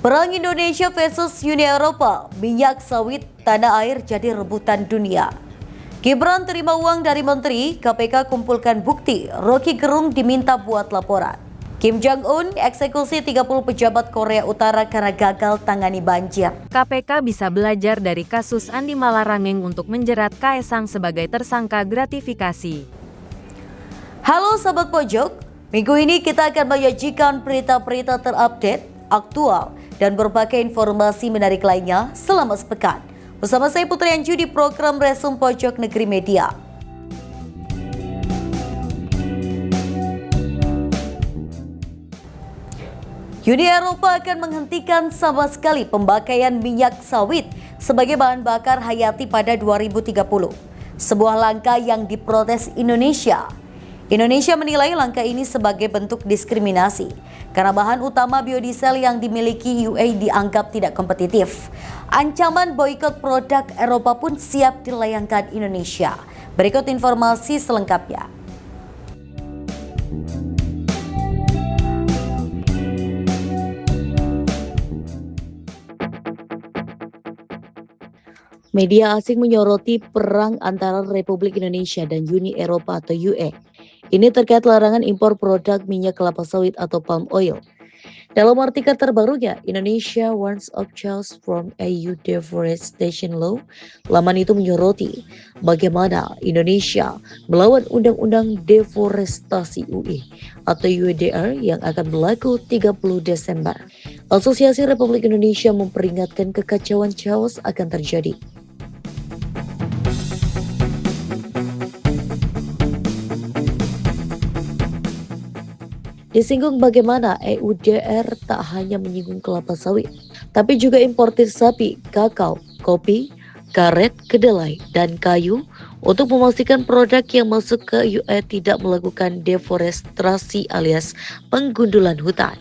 Perang Indonesia versus Uni Eropa, minyak sawit tanah air jadi rebutan dunia. Gibran terima uang dari menteri, KPK kumpulkan bukti, Rocky Gerung diminta buat laporan. Kim Jong-un eksekusi 30 pejabat Korea Utara karena gagal tangani banjir. KPK bisa belajar dari kasus Andi Malarangeng untuk menjerat Kaesang sebagai tersangka gratifikasi. Halo Sobat Pojok, minggu ini kita akan menyajikan berita-berita terupdate, aktual, dan berbagai informasi menarik lainnya selama sepekan. Bersama saya Putri Anju di program Resum Pojok Negeri Media. Uni Eropa akan menghentikan sama sekali pemakaian minyak sawit sebagai bahan bakar hayati pada 2030. Sebuah langkah yang diprotes Indonesia. Indonesia menilai langkah ini sebagai bentuk diskriminasi karena bahan utama biodiesel yang dimiliki UE dianggap tidak kompetitif. Ancaman boikot produk Eropa pun siap dilayangkan Indonesia. Berikut informasi selengkapnya. Media asing menyoroti perang antara Republik Indonesia dan Uni Eropa atau UE. Ini terkait larangan impor produk minyak kelapa sawit atau palm oil. Dalam artikel terbarunya, Indonesia warns of chaos from EU deforestation law. Laman itu menyoroti bagaimana Indonesia melawan Undang-Undang Deforestasi UE atau UEDR yang akan berlaku 30 Desember. Asosiasi Republik Indonesia memperingatkan kekacauan chaos akan terjadi. Disinggung bagaimana EUDR tak hanya menyinggung kelapa sawit, tapi juga importir sapi, kakao, kopi, karet, kedelai, dan kayu untuk memastikan produk yang masuk ke UE tidak melakukan deforestasi alias penggundulan hutan.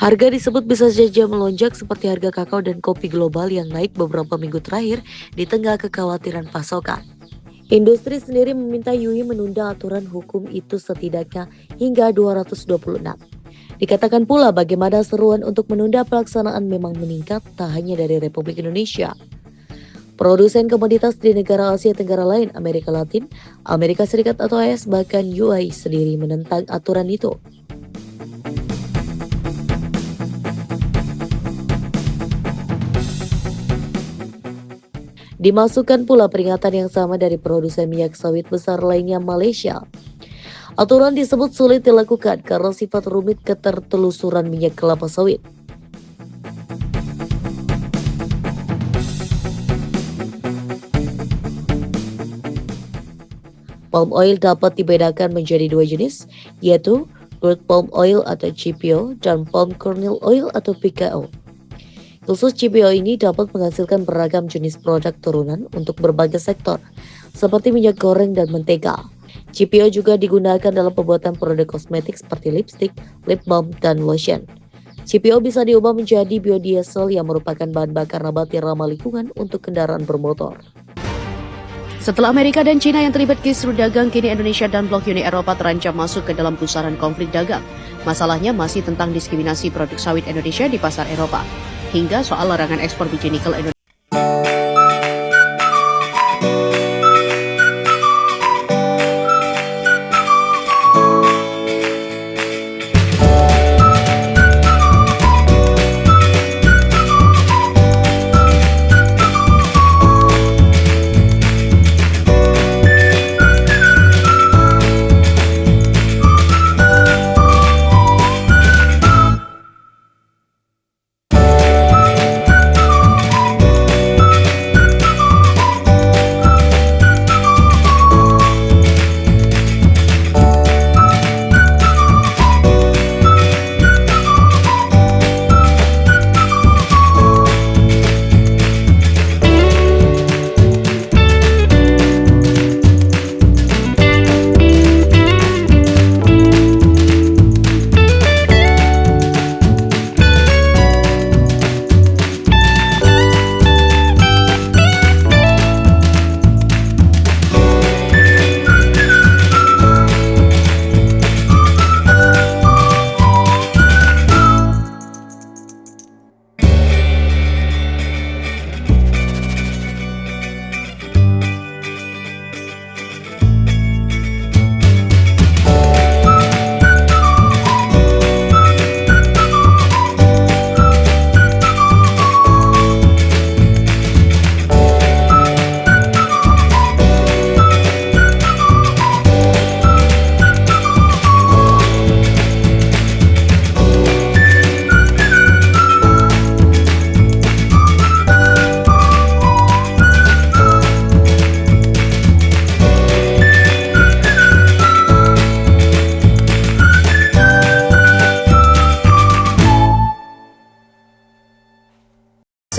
Harga disebut bisa saja melonjak seperti harga kakao dan kopi global yang naik beberapa minggu terakhir di tengah kekhawatiran pasokan. Industri sendiri meminta UI menunda aturan hukum itu setidaknya hingga 2026. Dikatakan pula bagaimana seruan untuk menunda pelaksanaan memang meningkat tak hanya dari Republik Indonesia. Produsen komoditas di negara Asia Tenggara lain, Amerika Latin, Amerika Serikat atau AS bahkan UI sendiri menentang aturan itu. Dimasukkan pula peringatan yang sama dari produsen minyak sawit besar lainnya Malaysia. Aturan disebut sulit dilakukan karena sifat rumit ketertelusuran minyak kelapa sawit. Palm oil dapat dibedakan menjadi dua jenis, yaitu crude palm oil atau CPO dan palm kernel oil atau PKO. Khusus CPO ini dapat menghasilkan beragam jenis produk turunan untuk berbagai sektor, seperti minyak goreng dan mentega. CPO juga digunakan dalam pembuatan produk kosmetik seperti lipstick, lip balm, dan lotion. CPO bisa diubah menjadi biodiesel yang merupakan bahan bakar nabati ramah lingkungan untuk kendaraan bermotor. Setelah Amerika dan China yang terlibat kisruh dagang, kini Indonesia dan blok Uni Eropa terancam masuk ke dalam pusaran konflik dagang. Masalahnya masih tentang diskriminasi produk sawit Indonesia di pasar Eropa, hingga soal larangan ekspor biji nikel Indonesia.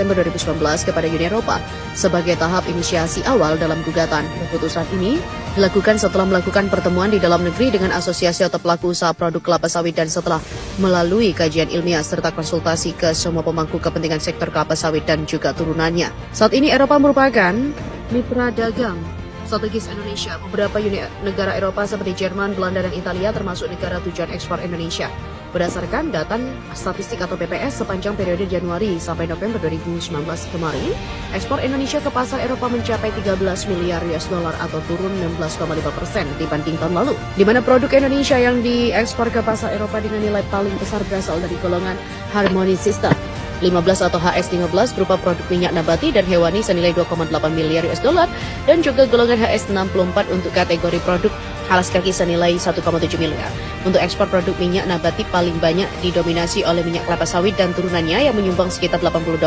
Desember 2019 kepada Uni Eropa sebagai tahap inisiasi awal dalam gugatan. Keputusan ini dilakukan setelah melakukan pertemuan di dalam negeri dengan asosiasi atau pelaku usaha produk kelapa sawit dan setelah melalui kajian ilmiah serta konsultasi ke semua pemangku kepentingan sektor kelapa sawit dan juga turunannya. Saat ini Eropa merupakan mitra dagang strategis Indonesia. Beberapa negara Eropa seperti Jerman, Belanda, dan Italia termasuk negara tujuan ekspor Indonesia. Berdasarkan data statistik atau BPS sepanjang periode Januari sampai November 2019 kemarin, ekspor Indonesia ke pasar Eropa mencapai 13 miliar US dollar atau turun 16,5% dibanding tahun lalu. Di mana produk Indonesia yang diekspor ke pasar Eropa dengan nilai paling besar berasal dari golongan Harmony System 15 atau HS15 berupa produk minyak nabati dan hewani senilai 2,8 miliar US dollar dan juga golongan HS64 untuk kategori produk alas kaki senilai 1,7 miliar. Untuk ekspor produk minyak nabati paling banyak didominasi oleh minyak kelapa sawit dan turunannya yang menyumbang sekitar 82%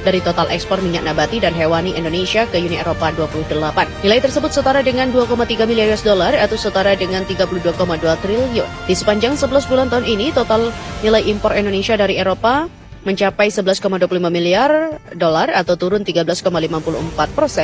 dari total ekspor minyak nabati dan hewani Indonesia ke Uni Eropa 28. Nilai tersebut setara dengan 2,3 miliar US dollar atau setara dengan 32,2 triliun. Di sepanjang 11 bulan tahun ini, total nilai impor Indonesia dari Eropa mencapai 11,25 miliar dolar atau turun 13,54%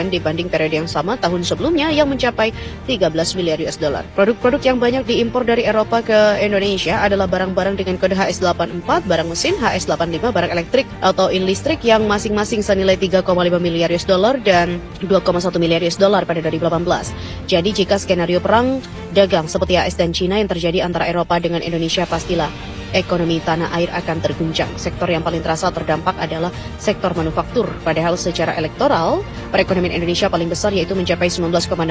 dibanding periode yang sama tahun sebelumnya yang mencapai 13 miliar US dollar. Produk-produk yang banyak diimpor dari Eropa ke Indonesia adalah barang-barang dengan kode HS84, barang mesin HS85, barang elektrik atau listrik yang masing-masing senilai 3,5 miliar US dollar dan 2,1 miliar US dollar pada 2018. Jadi jika skenario perang dagang seperti AS dan China yang terjadi antara Eropa dengan Indonesia, pastilah ekonomi tanah air akan terguncang. Sektor yang paling terasa terdampak adalah sektor manufaktur. Padahal secara elektoral, perekonomian Indonesia paling besar yaitu mencapai 19,62%.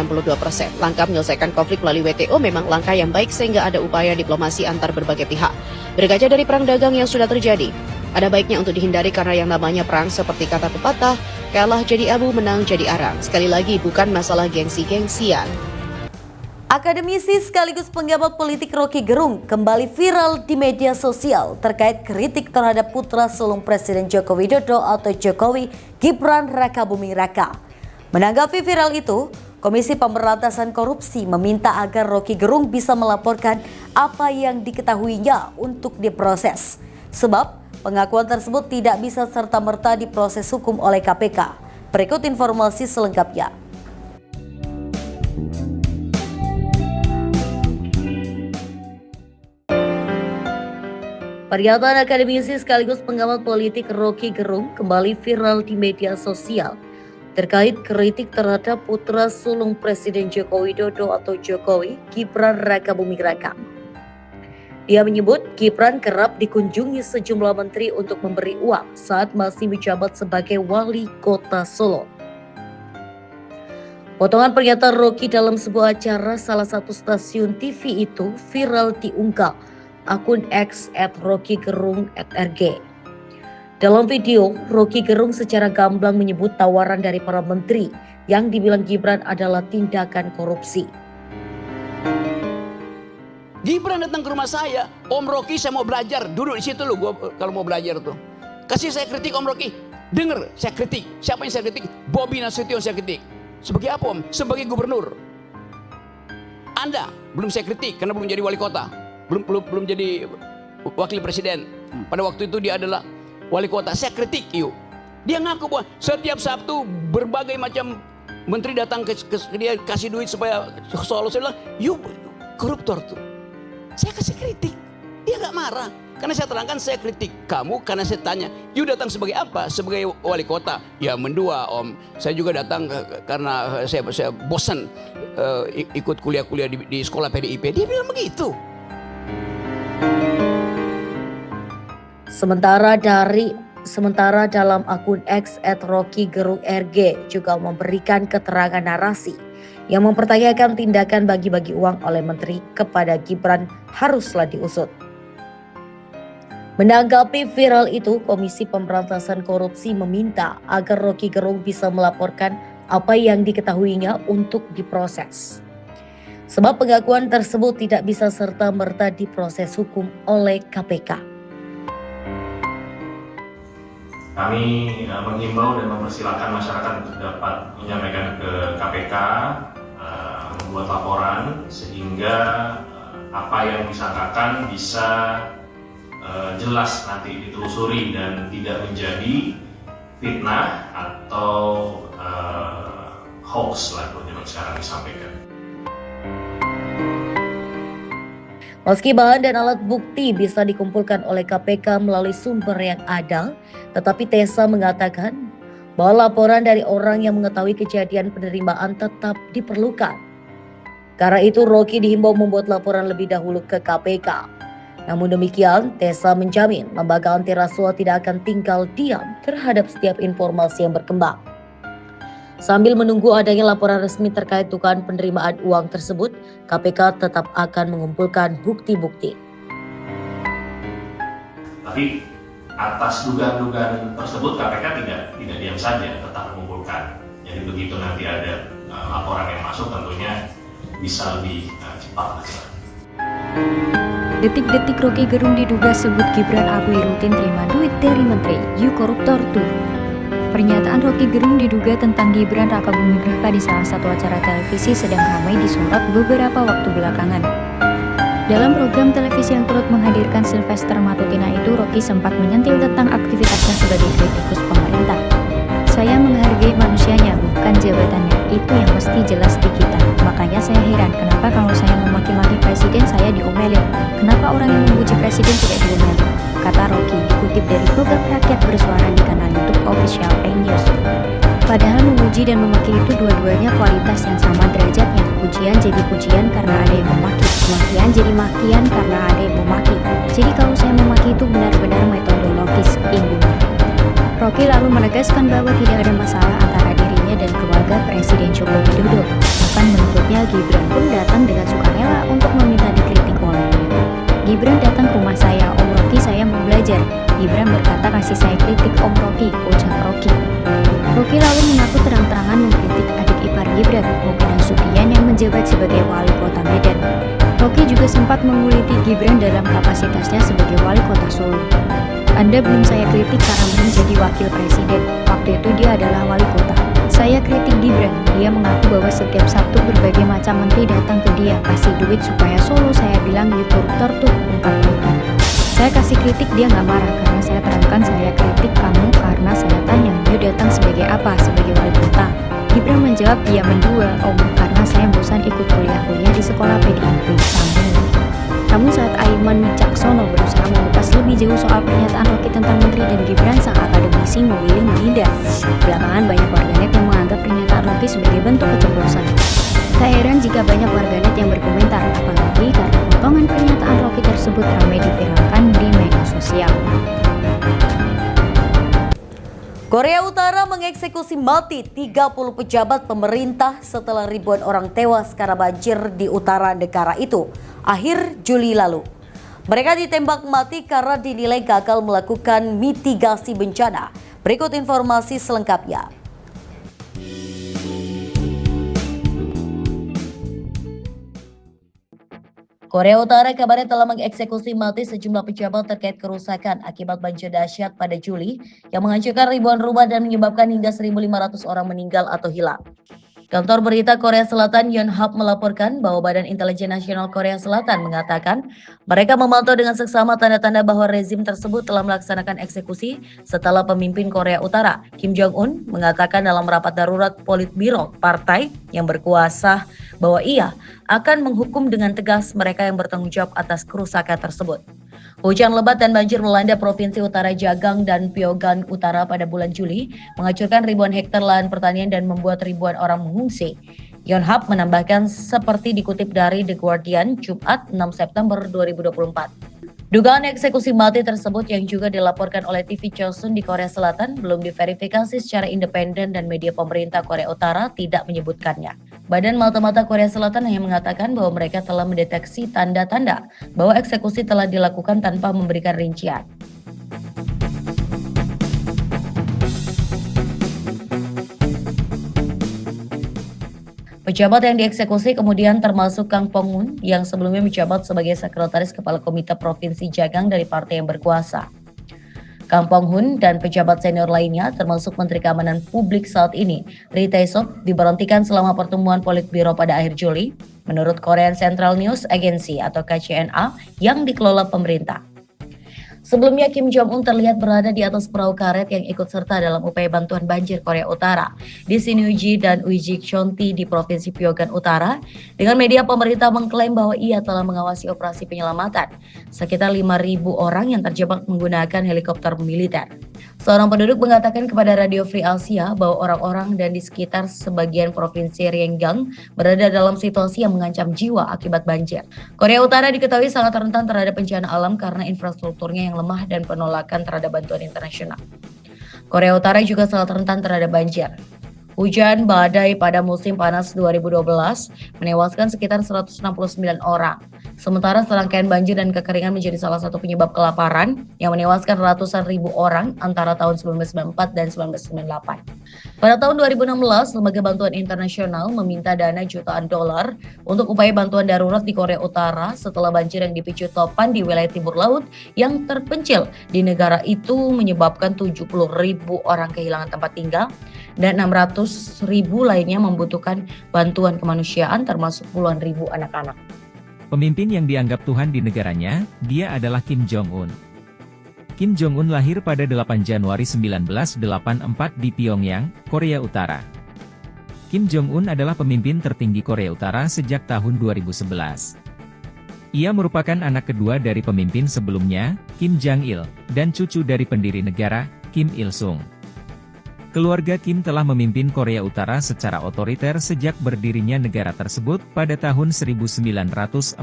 Langkah menyelesaikan konflik melalui WTO memang langkah yang baik sehingga ada upaya diplomasi antar berbagai pihak. Berkaca dari perang dagang yang sudah terjadi, ada baiknya untuk dihindari karena yang namanya perang seperti kata pepatah, kalah jadi abu, menang jadi arang. Sekali lagi bukan masalah gengsi-gengsian. Akademisi sekaligus pengamat politik Roky Gerung kembali viral di media sosial terkait kritik terhadap putra sulung Presiden Joko Widodo atau Jokowi, Gibran Rakabuming Raka. Menanggapi viral itu, Komisi Pemberantasan Korupsi meminta agar Roky Gerung bisa melaporkan apa yang diketahuinya untuk diproses. Sebab pengakuan tersebut tidak bisa serta-merta diproses hukum oleh KPK. Berikut informasi selengkapnya. Pernyataan akademisi sekaligus pengamat politik Roky Gerung kembali viral di media sosial terkait kritik terhadap putra sulung Presiden Joko Widodo atau Jokowi, Gibran Rakabuming Raka. Dia menyebut Gibran kerap dikunjungi sejumlah menteri untuk memberi uang saat masih menjabat sebagai wali kota Solo. Potongan pernyataan Roky dalam sebuah acara salah satu stasiun TV itu viral diunggah akun X @RokyGerung@RG. Dalam video, Roky Gerung secara gamblang menyebut tawaran dari para menteri yang dibilang Gibran adalah tindakan korupsi. Gibran datang ke rumah saya, Om Roky saya mau belajar, duduk di situ lu gua kalau mau belajar tuh. Kasih saya kritik Om Roky. Dengar, saya kritik. Siapa yang saya kritik? Bobi Nasution saya kritik. Sebagai apa Om? Sebagai gubernur. Anda belum saya kritik karena belum jadi wali kota. Belum jadi wakil presiden. Pada waktu itu dia adalah wali kota. Saya kritik yuk. Dia ngaku bahwa setiap Sabtu berbagai macam menteri datang ke dia kasih duit supaya Solo. Saya bilang, yuk koruptor tuh. Saya kasih kritik. Dia gak marah. Karena saya terangkan saya kritik kamu karena saya tanya, you datang sebagai apa? Sebagai wali kota? Ya mendua Om. Saya juga datang karena saya bosan ikut kuliah-kuliah di sekolah PDIP. Dia bilang begitu. Sementara dalam akun X @RokyGerung@RG juga memberikan keterangan narasi yang mempertanyakan tindakan bagi-bagi uang oleh menteri kepada Gibran haruslah diusut. Menanggapi viral itu, Komisi Pemberantasan Korupsi meminta agar Roky Gerung bisa melaporkan apa yang diketahuinya untuk diproses. Sebab pengakuan tersebut tidak bisa serta-merta diproses hukum oleh KPK. Kami menghimbau dan mempersilahkan masyarakat untuk dapat menyampaikan ke KPK, membuat laporan sehingga apa yang disangkakan bisa jelas nanti ditelusuri dan tidak menjadi fitnah atau hoax lah kalau zaman sekarang disampaikan. Meski bahan dan alat bukti bisa dikumpulkan oleh KPK melalui sumber yang ada, tetapi Tessa mengatakan bahwa laporan dari orang yang mengetahui kejadian penerimaan tetap diperlukan. Karena itu Rocky dihimbau membuat laporan lebih dahulu ke KPK. Namun demikian, Tessa menjamin lembaga anti rasuah tidak akan tinggal diam terhadap setiap informasi yang berkembang. Sambil menunggu adanya laporan resmi terkait dugaan penerimaan uang tersebut, KPK tetap akan mengumpulkan bukti-bukti. Tapi atas dugaan-dugaan tersebut KPK tidak diam saja, tetap mengumpulkan. Jadi begitu nanti ada laporan yang masuk, tentunya bisa lebih cepat. Detik-detik Rocky Gerung diduga sebut Gibran akui rutin terima duit dari menteri, you koruptor tuh. Pernyataan Rocky Gerung diduga tentang Gibran Rakabuming Raka di salah satu acara televisi sedang ramai disorot beberapa waktu belakangan. Dalam program televisi yang turut menghadirkan Sylvester Matutina itu, Rocky sempat menyentil tentang aktivitasnya sebagai kritikus pemerintah. Saya menghargai manusianya, bukan jabatannya. Itu yang mesti jelas di kita. Makanya saya heran, kenapa kalau saya memaki-maki presiden saya diomelin? Kenapa orang yang memuji presiden tidak diomelin? Kata Rocky, dikutip dari program Rakyat Bersuara di kanal YouTube Official News. Padahal memuji dan memaki itu dua-duanya kualitas yang sama derajatnya. Pujian jadi pujian karena ada yang memaki, makian jadi makian karena ada yang memaki. Jadi kalau saya memaki itu benar-benar metodologis, imbunya. Rocky lalu menegaskan bahwa tidak ada masalah antara dirinya dan keluarga Presiden Joko Widodo. Bahkan menurutnya Gibran pun datang dengan sukarela untuk meminta dikritik olehnya. Gibran datang ke rumah saya, Om Rocky saya mau belajar. Gibran berkata kasih saya kritik Om Rocky, ujar Rocky. Rocky lalu mengaku terang-terangan mengkritik adik ipar Gibran, Bobi Nasution yang menjabat sebagai wali kota Medan. Rocky juga sempat menguliti Gibran dalam kapasitasnya sebagai wali kota Solo. Anda belum saya kritik karena belum jadi wakil presiden. Waktu itu dia adalah wali kota. Saya kritik Gibran. Dia mengaku bahwa setiap Sabtu berbagai macam menteri datang ke dia kasih duit supaya Solo. Saya bilang you koruptor tuh, ungkap Rocky. Saya kasih kritik dia nggak marah karena saya terangkan saya kritik kamu karena saya tanya you datang sebagai apa, sebagai wali kota. Gibran menjawab dia mendua, Om, karena saya bosan ikut kuliah-kuliah di sekolah PDIP. Namun saat Aiman Wicaksono berusaha mengupas lebih jauh soal pernyataan Rocky tentang Menteri dan Gibran, sang akademisi memilih menghindar. Belakangan banyak warganet yang menganggap pernyataan Rocky sebagai bentuk keceplosan. Tak heran jika banyak warganet yang berkomentar, apalagi karena potongan pernyataan Rocky tersebut ramai diviralkan di media sosial. Korea Utara mengeksekusi mati 30 pejabat pemerintah setelah ribuan orang tewas karena banjir di utara negara itu akhir Juli lalu. Mereka ditembak mati karena dinilai gagal melakukan mitigasi bencana. Berikut informasi selengkapnya. Korea Utara kabarnya telah mengeksekusi mati sejumlah pejabat terkait kerusakan akibat banjir dahsyat pada Juli yang menghancurkan ribuan rumah dan menyebabkan hingga 1.500 orang meninggal atau hilang. Kantor berita Korea Selatan Yonhap melaporkan bahwa Badan Intelijen Nasional Korea Selatan mengatakan mereka memantau dengan seksama tanda-tanda bahwa rezim tersebut telah melaksanakan eksekusi setelah pemimpin Korea Utara Kim Jong-un mengatakan dalam rapat darurat Politbiro partai yang berkuasa bahwa ia akan menghukum dengan tegas mereka yang bertanggung jawab atas kerusakan tersebut. Hujan lebat dan banjir melanda Provinsi Utara Jagang dan Pyeonggan Utara pada bulan Juli, menghancurkan ribuan hektar lahan pertanian dan membuat ribuan orang mengungsi. Yonhap menambahkan seperti dikutip dari The Guardian, Jumat 6 September 2024. Dugaan eksekusi mati tersebut yang juga dilaporkan oleh TV Chosun di Korea Selatan belum diverifikasi secara independen dan media pemerintah Korea Utara tidak menyebutkannya. Badan Mata-Mata Korea Selatan hanya mengatakan bahwa mereka telah mendeteksi tanda-tanda bahwa eksekusi telah dilakukan tanpa memberikan rincian. Pejabat yang dieksekusi kemudian termasuk Kang Pong-hun yang sebelumnya menjabat sebagai Sekretaris Kepala Komite Provinsi Jagang dari partai yang berkuasa. Kang Pong-hun dan pejabat senior lainnya termasuk Menteri Keamanan Publik saat ini, Ri Tae-seok, diberhentikan selama pertemuan Politbiro pada akhir Juli, menurut Korean Central News Agency atau KCNA yang dikelola pemerintah. Sebelumnya Kim Jong-un terlihat berada di atas perahu karet yang ikut serta dalam upaya bantuan banjir Korea Utara di Sinuiji dan Uijeonti di Provinsi Pyeonggan Utara. Dengan media pemerintah mengklaim bahwa ia telah mengawasi operasi penyelamatan sekitar 5.000 orang yang terjebak menggunakan helikopter militer. Seorang penduduk mengatakan kepada Radio Free Asia bahwa orang-orang dan di sekitar sebagian provinsi Ryanggang berada dalam situasi yang mengancam jiwa akibat banjir. Korea Utara diketahui sangat rentan terhadap bencana alam karena infrastrukturnya yang lemah dan penolakan terhadap bantuan internasional. Korea Utara juga sangat rentan terhadap banjir. Hujan badai pada musim panas 2012 menewaskan sekitar 169 orang. Sementara serangkaian banjir dan kekeringan menjadi salah satu penyebab kelaparan yang menewaskan ratusan ribu orang antara tahun 1994 dan 1998. Pada tahun 2016, Lembaga Bantuan Internasional meminta dana jutaan dolar untuk upaya bantuan darurat di Korea Utara setelah banjir yang dipicu topan di wilayah timur laut yang terpencil di negara itu menyebabkan 70.000 orang kehilangan tempat tinggal dan 600.000 lainnya membutuhkan bantuan kemanusiaan termasuk puluhan ribu anak-anak. Pemimpin yang dianggap Tuhan di negaranya, dia adalah Kim Jong-un. Kim Jong-un lahir pada 8 Januari 1984 di Pyongyang, Korea Utara. Kim Jong-un adalah pemimpin tertinggi Korea Utara sejak tahun 2011. Ia merupakan anak kedua dari pemimpin sebelumnya, Kim Jong-il, dan cucu dari pendiri negara, Kim Il-sung. Keluarga Kim telah memimpin Korea Utara secara otoriter sejak berdirinya negara tersebut pada tahun 1948.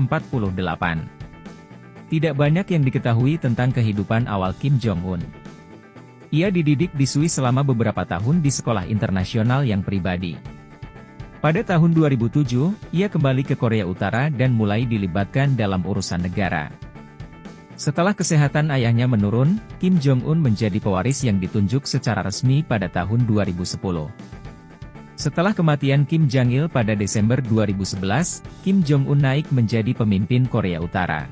Tidak banyak yang diketahui tentang kehidupan awal Kim Jong-un. Ia dididik di Swiss selama beberapa tahun di sekolah internasional yang pribadi. Pada tahun 2007, ia kembali ke Korea Utara dan mulai dilibatkan dalam urusan negara. Setelah kesehatan ayahnya menurun, Kim Jong-un menjadi pewaris yang ditunjuk secara resmi pada tahun 2010. Setelah kematian Kim Jong-il pada Desember 2011, Kim Jong-un naik menjadi pemimpin Korea Utara.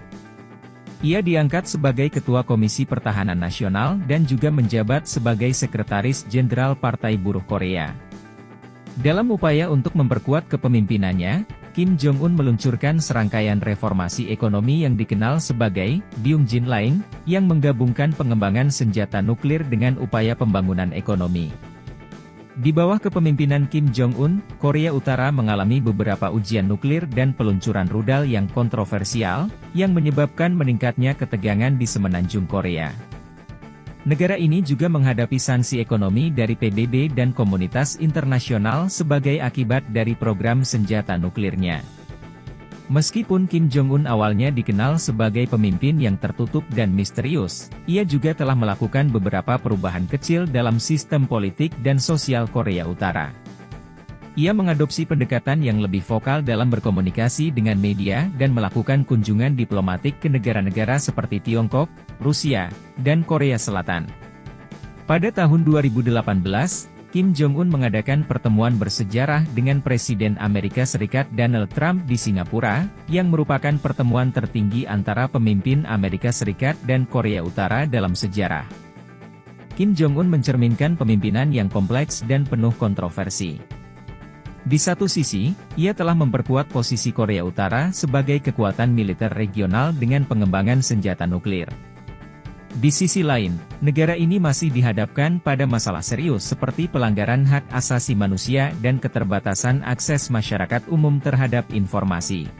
Ia diangkat sebagai Ketua Komisi Pertahanan Nasional dan juga menjabat sebagai Sekretaris Jenderal Partai Buruh Korea. Dalam upaya untuk memperkuat kepemimpinannya, Kim Jong-un meluncurkan serangkaian reformasi ekonomi yang dikenal sebagai Byung-jin Line, yang menggabungkan pengembangan senjata nuklir dengan upaya pembangunan ekonomi. Di bawah kepemimpinan Kim Jong-un, Korea Utara mengalami beberapa ujian nuklir dan peluncuran rudal yang kontroversial, yang menyebabkan meningkatnya ketegangan di semenanjung Korea. Negara ini juga menghadapi sanksi ekonomi dari PBB dan komunitas internasional sebagai akibat dari program senjata nuklirnya. Meskipun Kim Jong-un awalnya dikenal sebagai pemimpin yang tertutup dan misterius, ia juga telah melakukan beberapa perubahan kecil dalam sistem politik dan sosial Korea Utara. Ia mengadopsi pendekatan yang lebih vokal dalam berkomunikasi dengan media dan melakukan kunjungan diplomatik ke negara-negara seperti Tiongkok, Rusia, dan Korea Selatan. Pada tahun 2018, Kim Jong-un mengadakan pertemuan bersejarah dengan Presiden Amerika Serikat Donald Trump di Singapura, yang merupakan pertemuan tertinggi antara pemimpin Amerika Serikat dan Korea Utara dalam sejarah. Kim Jong-un mencerminkan pemimpinan yang kompleks dan penuh kontroversi. Di satu sisi, ia telah memperkuat posisi Korea Utara sebagai kekuatan militer regional dengan pengembangan senjata nuklir. Di sisi lain, negara ini masih dihadapkan pada masalah serius seperti pelanggaran hak asasi manusia dan keterbatasan akses masyarakat umum terhadap informasi.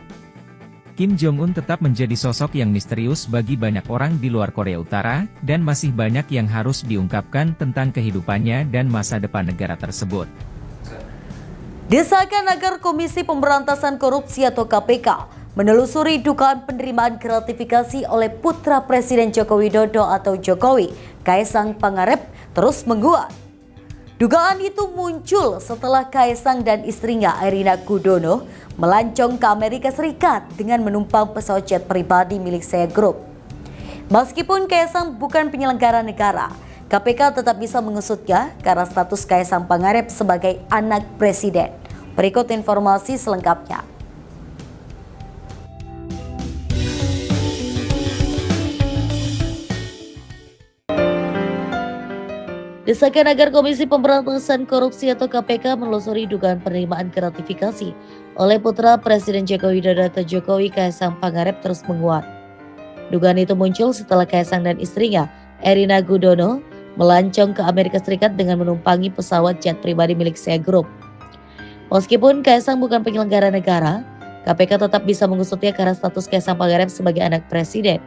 Kim Jong-un tetap menjadi sosok yang misterius bagi banyak orang di luar Korea Utara, dan masih banyak yang harus diungkapkan tentang kehidupannya dan masa depan negara tersebut. Desakan agar Komisi Pemberantasan Korupsi atau KPK menelusuri dugaan penerimaan gratifikasi oleh putra Presiden Joko Widodo atau Jokowi, Kaesang Pangarep, terus menguat. Dugaan itu muncul setelah Kaesang dan istrinya Erina Gudono melancong ke Amerika Serikat dengan menumpang pesawat jet pribadi milik Sea Group. Meskipun Kaesang bukan penyelenggara negara, KPK tetap bisa mengusutnya karena status Kaesang Pangarep sebagai anak presiden. Berikut informasi selengkapnya. Desakan agar Komisi Pemberantasan Korupsi atau KPK menelusuri dugaan penerimaan gratifikasi oleh putra Presiden Joko Widodo atau Jokowi, Kaesang Pangarep, terus menguat. Dugaan itu muncul setelah Kaisang dan istrinya, Erina Gudono, melancong ke Amerika Serikat dengan menumpangi pesawat jet pribadi milik SEA Group. Meskipun Kaisang bukan penyelenggara negara, KPK tetap bisa mengusutnya karena status Kaisang Pangarep sebagai anak presiden.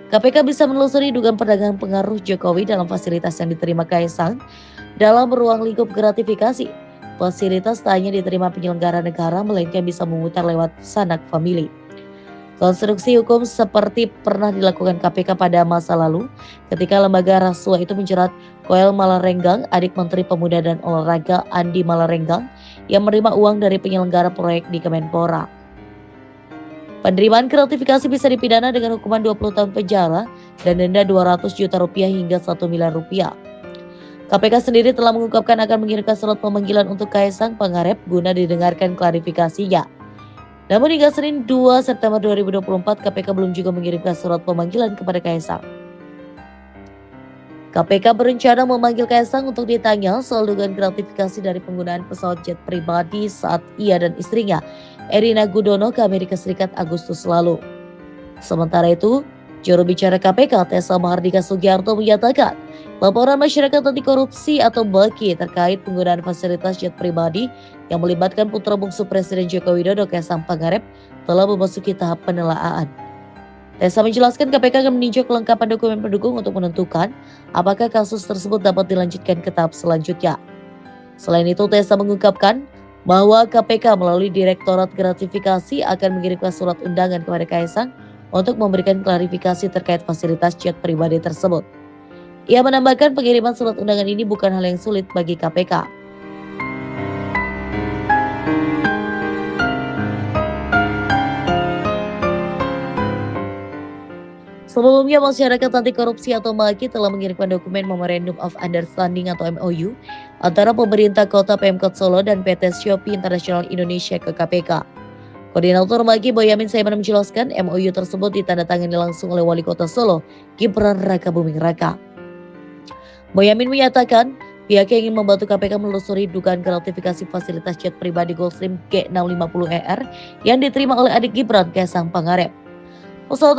KPK bisa menelusuri dugaan perdagangan pengaruh Jokowi dalam fasilitas yang diterima Kaisang dalam ruang lingkup gratifikasi. Fasilitas tak hanya diterima penyelenggara negara, melainkan bisa memutar lewat sanak famili. Konstruksi hukum seperti pernah dilakukan KPK pada masa lalu ketika lembaga rasuah itu menjerat Koel Malarenggang, adik Menteri Pemuda dan Olahraga Andi Malarenggang, yang menerima uang dari penyelenggara proyek di Kemenpora. Penerimaan gratifikasi bisa dipidana dengan hukuman 20 tahun penjara dan denda 200 juta rupiah hingga 1 miliar rupiah. KPK sendiri telah mengungkapkan akan mengirimkan surat pemanggilan untuk Kaisang Pangarep guna didengarkan klarifikasinya. Namun hingga Senin 2 September 2024, KPK belum juga mengirimkan surat pemanggilan kepada Kaisang. KPK berencana memanggil Kaisang untuk ditanya soal dugaan gratifikasi dari penggunaan pesawat jet pribadi saat ia dan istrinya, Erina Gudono, ke Amerika Serikat Agustus lalu. Sementara itu, juru bicara KPK Tessa Mahardika Sugiarto menyatakan laporan masyarakat anti korupsi atau MAKI terkait penggunaan fasilitas jet pribadi yang melibatkan putra bungsu Presiden Joko Widodo, Kaisang Pangarep, telah memasuki tahap penelaaan. Tessa menjelaskan KPK akan meninjau kelengkapan dokumen pendukung untuk menentukan apakah kasus tersebut dapat dilanjutkan ke tahap selanjutnya. Selain itu, Tessa mengungkapkan bahwa KPK melalui Direktorat Gratifikasi akan mengirimkan surat undangan kepada Kaisang untuk memberikan klarifikasi terkait fasilitas jet pribadi tersebut. Ia menambahkan pengiriman surat undangan ini bukan hal yang sulit bagi KPK. Sebelumnya, masyarakat anti korupsi atau MAKI telah mengirimkan dokumen Memorandum of Understanding atau MOU antara pemerintah kota Pemkot Solo dan PT Shopee International Indonesia ke KPK. Koordinator MAKI Boyamin Saiman menjelaskan MOU tersebut ditandatangani langsung oleh Wali Kota Solo, Gibran Rakabuming Raka. Boyamin menyatakan pihak yang ingin membantu KPK menelusuri dugaan gratifikasi fasilitas jet pribadi Gulfstream G650ER yang diterima oleh adik Gibran, Kaisang Pangarep. Pesawat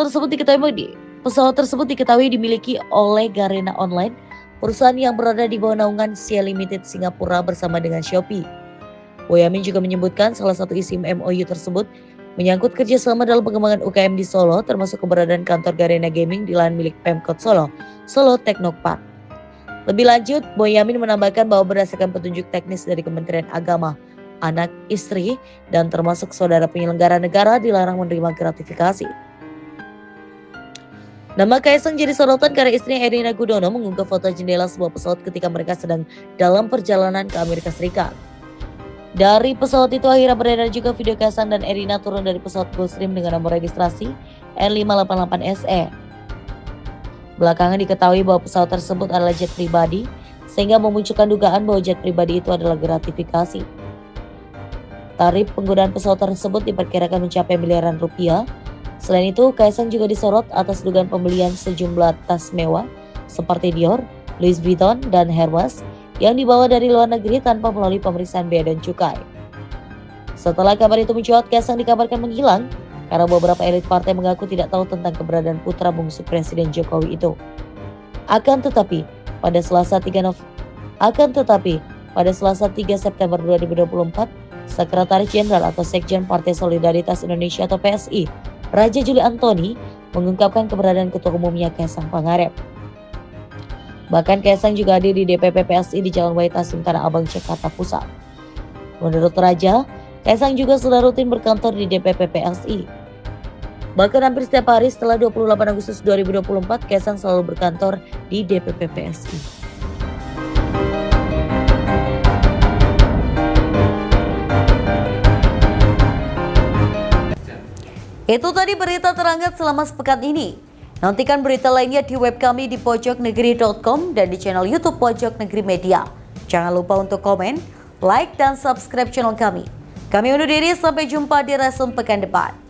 tersebut diketahui dimiliki oleh Garena Online, perusahaan yang berada di bawah naungan Sia Limited Singapura bersama dengan Shopee. Boyamin juga menyebutkan salah satu isi MOU tersebut menyangkut kerjasama dalam pengembangan UKM di Solo, termasuk keberadaan kantor Garena Gaming di lahan milik Pemkot Solo, Solo Technopark. Lebih lanjut, Boyamin menambahkan bahwa berdasarkan petunjuk teknis dari Kementerian Agama, anak, istri, dan termasuk saudara penyelenggara negara dilarang menerima gratifikasi. Nama Kaisang jadi sorotan karena istrinya Erina Gudono mengunggah foto jendela sebuah pesawat ketika mereka sedang dalam perjalanan ke Amerika Serikat. Dari pesawat itu akhirnya beredar juga video Kaisang dan Erina turun dari pesawat Gulfstream dengan nomor registrasi N588SE. Belakangan diketahui bahwa pesawat tersebut adalah jet pribadi, sehingga memunculkan dugaan bahwa jet pribadi itu adalah gratifikasi. Tarif penggunaan pesawat tersebut diperkirakan mencapai miliaran rupiah. Selain itu, Kaisang juga disorot atas dugaan pembelian sejumlah tas mewah seperti Dior, Louis Vuitton, dan Hermes yang dibawa dari luar negeri tanpa melalui pemeriksaan bea dan cukai. Setelah kabar itu mencuat, Kaisang dikabarkan menghilang karena beberapa elit partai mengaku tidak tahu tentang keberadaan putra bungsu Presiden Jokowi itu. Akan tetapi, pada Selasa 3 September 2024, Sekretaris Jenderal atau Sekjen Partai Solidaritas Indonesia atau PSI, Raja Juli Antoni, mengungkapkan keberadaan Ketua Umumnya Kaisang Pangarep. Bahkan Kaisang juga hadir di DPP PSI di Jalan Wahid Hasim, Tanah Abang, Jakarta Pusat. Menurut Raja, Kaisang juga sudah rutin berkantor di DPP PSI. Bahkan hampir setiap hari setelah 28 Agustus 2024, Kaisang selalu berkantor di DPP PSI. Itu tadi berita terhangat selama sepekan ini. Nantikan berita lainnya di web kami di pojoknegeri.com dan di channel YouTube Pojok Negeri Media. Jangan lupa untuk komen, like, dan subscribe channel kami. Kami undur diri, sampai jumpa di Reson pekan depan.